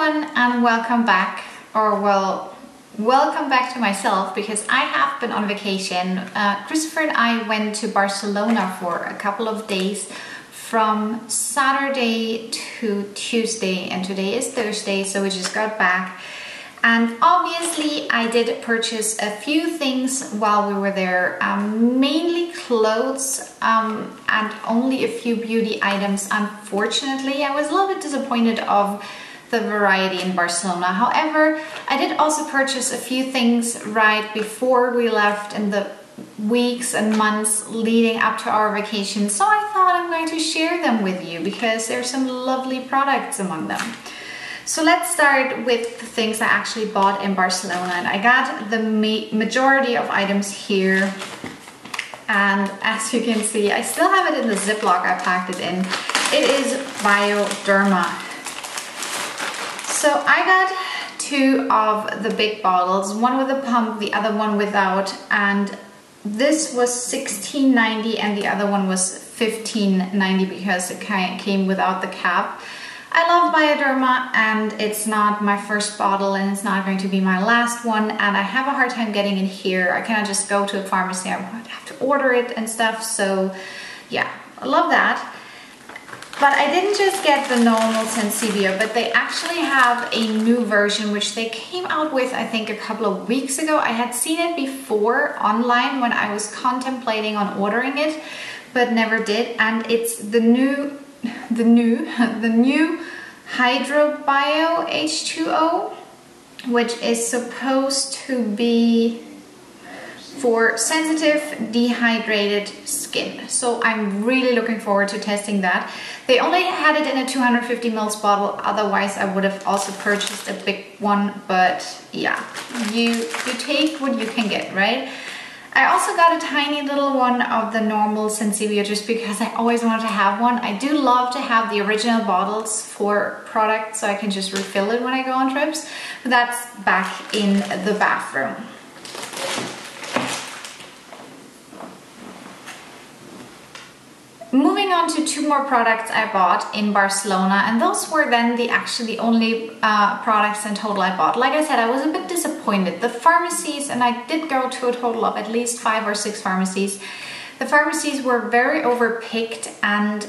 everyone and welcome back, or well, welcome back to myself, because I have been on vacation. Christopher and I went to Barcelona for a couple of days from Saturday to Tuesday, and today is Thursday, so we just got back. And obviously I did purchase a few things while we were there, mainly clothes and only a few beauty items. Unfortunately, I was a little bit disappointed of the variety in Barcelona. However, I did also purchase a few things right before we left in the weeks and months leading up to our vacation. So I thought I'm going to share them with you because there's some lovely products among them. So let's start with the things I actually bought in Barcelona, and I got the majority of items here. And as you can see, I still have it in the Ziploc I packed it in. It is Bioderma. So I got two of the big bottles, one with a pump, the other one without, and this was $16.90 and the other one was $15.90 because it came without the cap. I love Bioderma and it's not my first bottle and it's not going to be my last one, and I have a hard time getting it here. I cannot just go to a pharmacy, I would have to order it and stuff, so yeah, I love that. But I didn't just get the normal Sensibio, but they actually have a new version which they came out with I think a couple of weeks ago. I had seen it before online when I was contemplating on ordering it, but never did, and it's the new Hydrabio H2O, which is supposed to be for sensitive, dehydrated skin. So I'm really looking forward to testing that. They only had it in a 250 ml bottle, otherwise I would have also purchased a big one, but yeah, you take what you can get, right? I also got a tiny little one of the normal Sensibio just because I always wanted to have one. I do love to have the original bottles for products so I can just refill it when I go on trips. But that's back in the bathroom. Moving on to two more products I bought in Barcelona, and those were then the only products in total I bought. Like I said, I was a bit disappointed. The pharmacies, and I did go to a total of at least 5 or 6 pharmacies. The pharmacies were very overpicked, and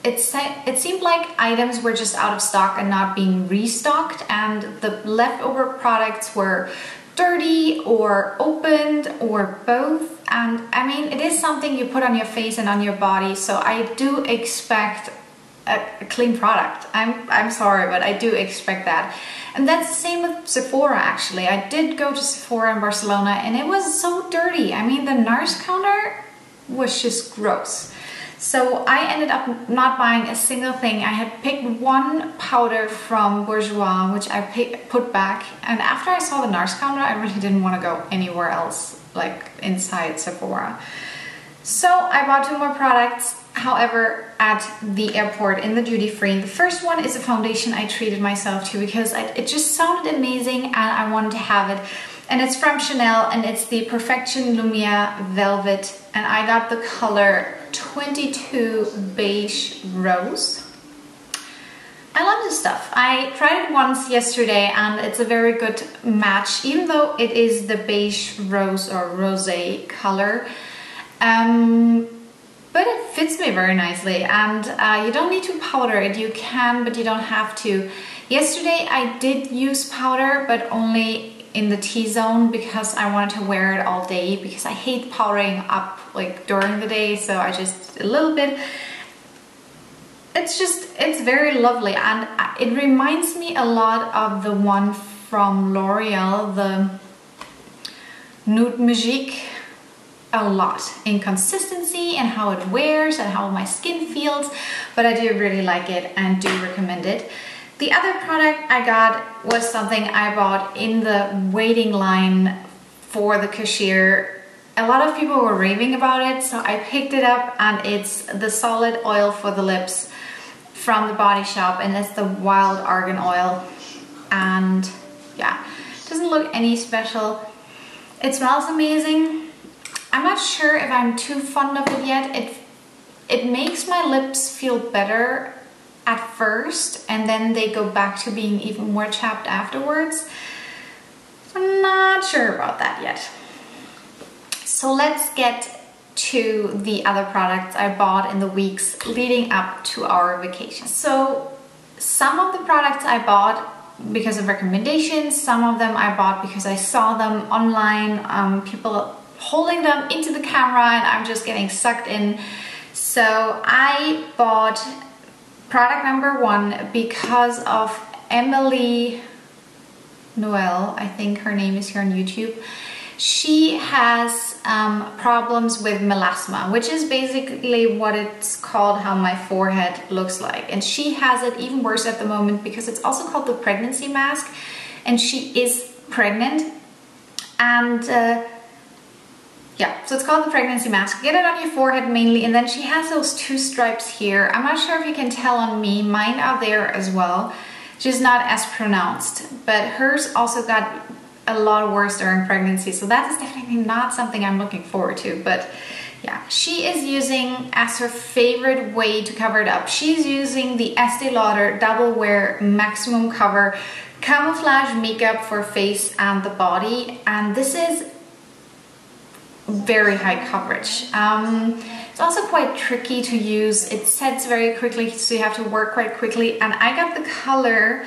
it seemed like items were just out of stock and not being restocked, and the leftover products were dirty or opened or both. And I mean, it is something you put on your face and on your body, so I do expect a clean product. I'm sorry, but I do expect that. And that's the same with Sephora actually. I did go to Sephora in Barcelona and it was so dirty. I mean, the nurse counter was just gross. So I ended up not buying a single thing. I had picked one powder from Bourjois, which I put back, and after I saw the nurse counter, I really didn't want to go anywhere else, like inside Sephora. So I bought 2 more products, however, at the airport in the duty free. The first one is a foundation I treated myself to because it just sounded amazing and I wanted to have it. And it's from Chanel and it's the Perfection Lumiere Velvet, and I got the color 22 Beige Rose. I love this stuff. I tried it once yesterday and it's a very good match, even though it is the beige rose or rosé color. But it fits me very nicely, and you don't need to powder it. You can, but you don't have to. Yesterday I did use powder, but only in the T-zone because I wanted to wear it all day, because I hate powdering up like during the day, so I just a little bit. It's very lovely, and it reminds me a lot of the one from L'Oreal, the Nude Magique, a lot in consistency and how it wears and how my skin feels, but I do really like it and do recommend it. The other product I got was something I bought in the waiting line for the cashier. A lot of people were raving about it, so I picked it up, and it's the solid oil for the lips from the Body Shop, and it's the Wild Argan oil. And yeah, it doesn't look any special. It smells amazing. I'm not sure if I'm too fond of it yet. It makes my lips feel better at first and then they go back to being even more chapped afterwards. I'm not sure about that yet. So let's get to the other products I bought in the weeks leading up to our vacation. So some of the products I bought because of recommendations, some of them I bought because I saw them online, people holding them into the camera, and I'm just getting sucked in. So I bought product number 1 because of Emily Noel, I think her name is here on YouTube. She has problems with melasma, which is basically what it's called, how my forehead looks like. And she has it even worse at the moment because it's also called the pregnancy mask. And she is pregnant. And yeah, so it's called the pregnancy mask. Get it on your forehead mainly. And then she has those 2 stripes here. I'm not sure if you can tell on me. Mine are there as well. Just not as pronounced. But hers also got a lot worse during pregnancy, so that is definitely not something I'm looking forward to. But yeah, she is using as her favorite way to cover it up. She's using the Estee Lauder Double Wear Maximum Cover Camouflage Makeup for face and the body, and this is very high coverage. It's also quite tricky to use. It sets very quickly, so you have to work quite quickly. And I got the color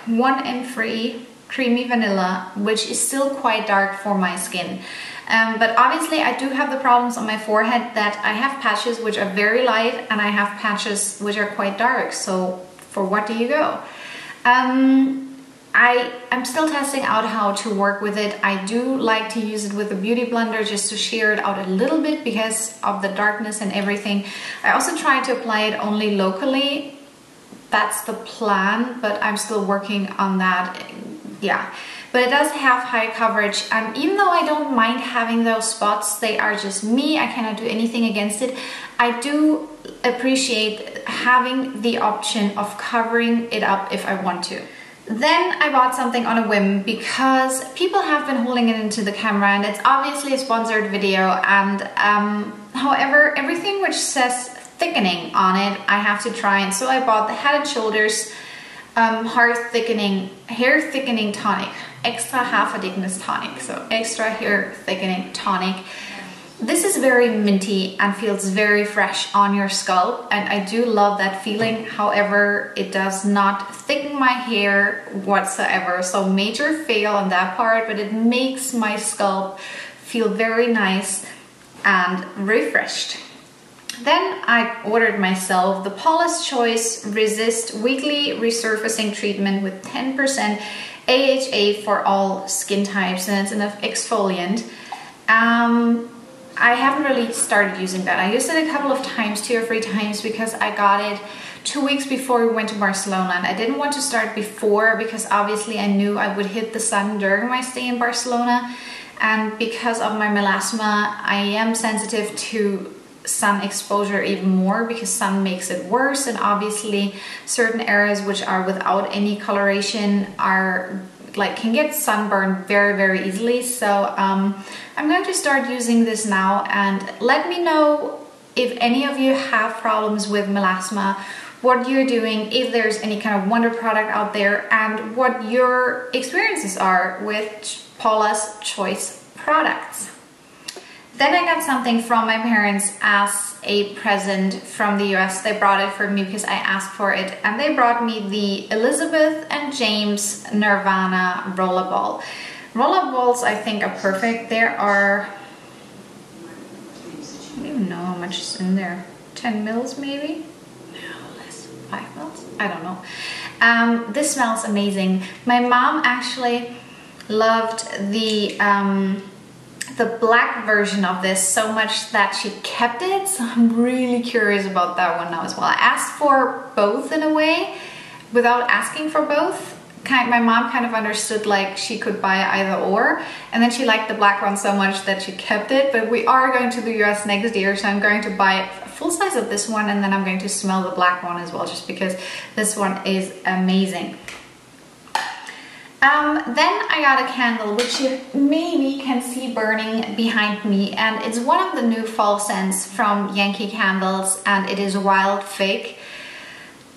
1M3 Creamy Vanilla, which is still quite dark for my skin. But obviously I do have the problems on my forehead that I have patches which are very light and I have patches which are quite dark. So for what do you go? I'm still testing out how to work with it. I do like to use it with a beauty blender just to sheer it out a little bit because of the darkness and everything. I also try to apply it only locally. That's the plan, but I'm still working on that. Yeah, but it does have high coverage, and even though I don't mind having those spots, they are just me, I cannot do anything against it. I do appreciate having the option of covering it up if I want to. Then I bought something on a whim because people have been holding it into the camera, and it's obviously a sponsored video, and however, everything which says thickening on it I have to try, and so I bought the Head & Shoulders hair thickening tonic, extra half a thickness tonic, so extra hair thickening tonic. This is very minty and feels very fresh on your scalp, and I do love that feeling. However, it does not thicken my hair whatsoever, so major fail on that part, but it makes my scalp feel very nice and refreshed. Then I ordered myself the Paula's Choice Resist Weekly Resurfacing Treatment with 10% AHA for all skin types, and it's an exfoliant. I haven't really started using that. I used it a couple of times, 2 or 3 times, because I got it 2 weeks before we went to Barcelona, and I didn't want to start before because obviously I knew I would hit the sun during my stay in Barcelona, and because of my melasma I am sensitive to sun exposure even more because sun makes it worse, and obviously certain areas which are without any coloration are can get sunburned very easily. So I'm going to start using this now, and let me know if any of you have problems with melasma, what you're doing, if there's any kind of wonder product out there, and what your experiences are with Paula's Choice products. Then I got something from my parents as a present from the US. They brought it for me because I asked for it, and they brought me the Elizabeth and James Nirvana Rollerball. Rollerballs I think are perfect. There are, I don't even know how much is in there, 10 mils maybe? No, less, 5 mils? I don't know. This smells amazing. My mom actually loved the black version of this so much that she kept it, so I'm really curious about that one now as well. I asked for both in a way without asking for both. My mom kind of understood she could buy either or, and then she liked the black one so much that she kept it. But we are going to the US next year, so I'm going to buy a full size of this one, and then I'm going to smell the black one as well, just because this one is amazing. Then I got a candle which you maybe can see burning behind me, and it's one of the new fall scents from Yankee candles, and it is Wild Fig.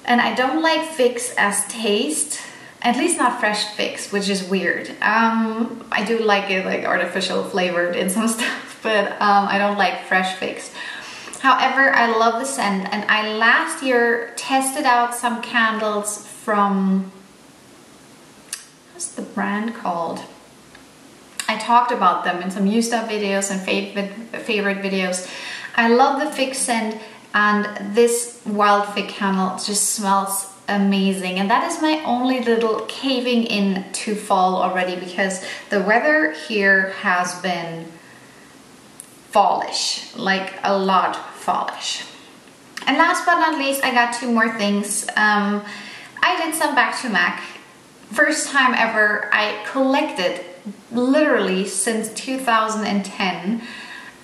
And I don't like fix as taste, at least not fresh fix, which is weird. I do like it like artificial flavored in some stuff, but I don't like fresh fix. However, I love the scent, and I last year tested out some candles from, what's the brand called? I talked about them in some used up videos and favorite videos. I love the fig scent, and this wild fig candle just smells amazing. And that is my only little caving in to fall already, because the weather here has been fallish, like a lot fallish. And last but not least, I got 2 more things. I did some back to MAC. First time ever. I collected literally since 2010,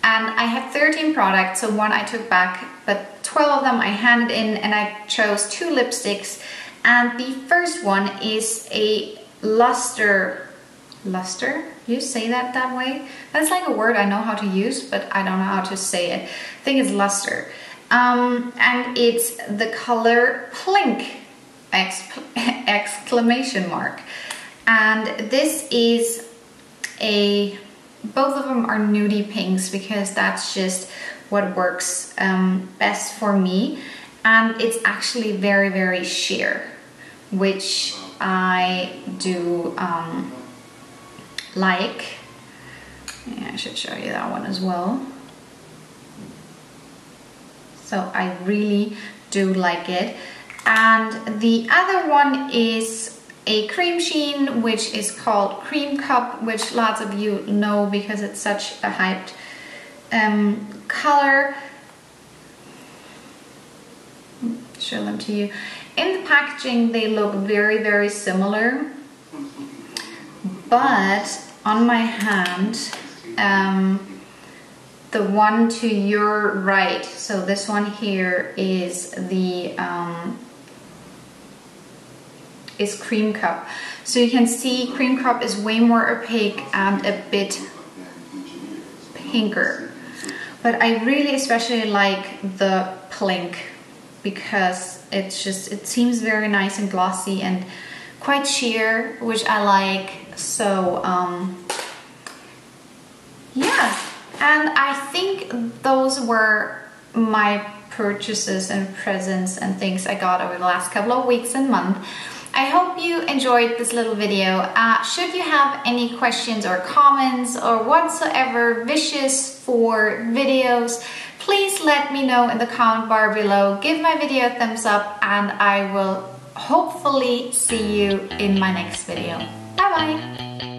and I had 13 products, so 1 I took back, but 12 of them I handed in, and I chose 2 lipsticks. And the first one is a Lustre. You say that way? That's like a word I know how to use, but I don't know how to say it. I think it's Lustre. And it's the color Plink, exclamation mark. And this is both of them are nudie pinks, because that's just what works best for me. And it's actually very, very sheer, which I do like. Yeah, I should show you that one as well. So I really do like it. And the other one is a Cremesheen, which is called Cream Cup, which lots of you know because it's such a hyped color. Show them to you. In the packaging, they look very, very similar, but on my hand, the one to your right, so this one here is the is Cream Cup. So you can see Cream Cup is way more opaque and a bit pinker. But I really especially like the Plink, because it's just, it seems very nice and glossy and quite sheer, which I like. So yeah, and I think those were my purchases and presents and things I got over the last couple of weeks and months. I hope you enjoyed this little video. Should you have any questions or comments or whatsoever wishes for videos, please let me know in the comment bar below. Give my video a thumbs up, and I will hopefully see you in my next video. Bye bye!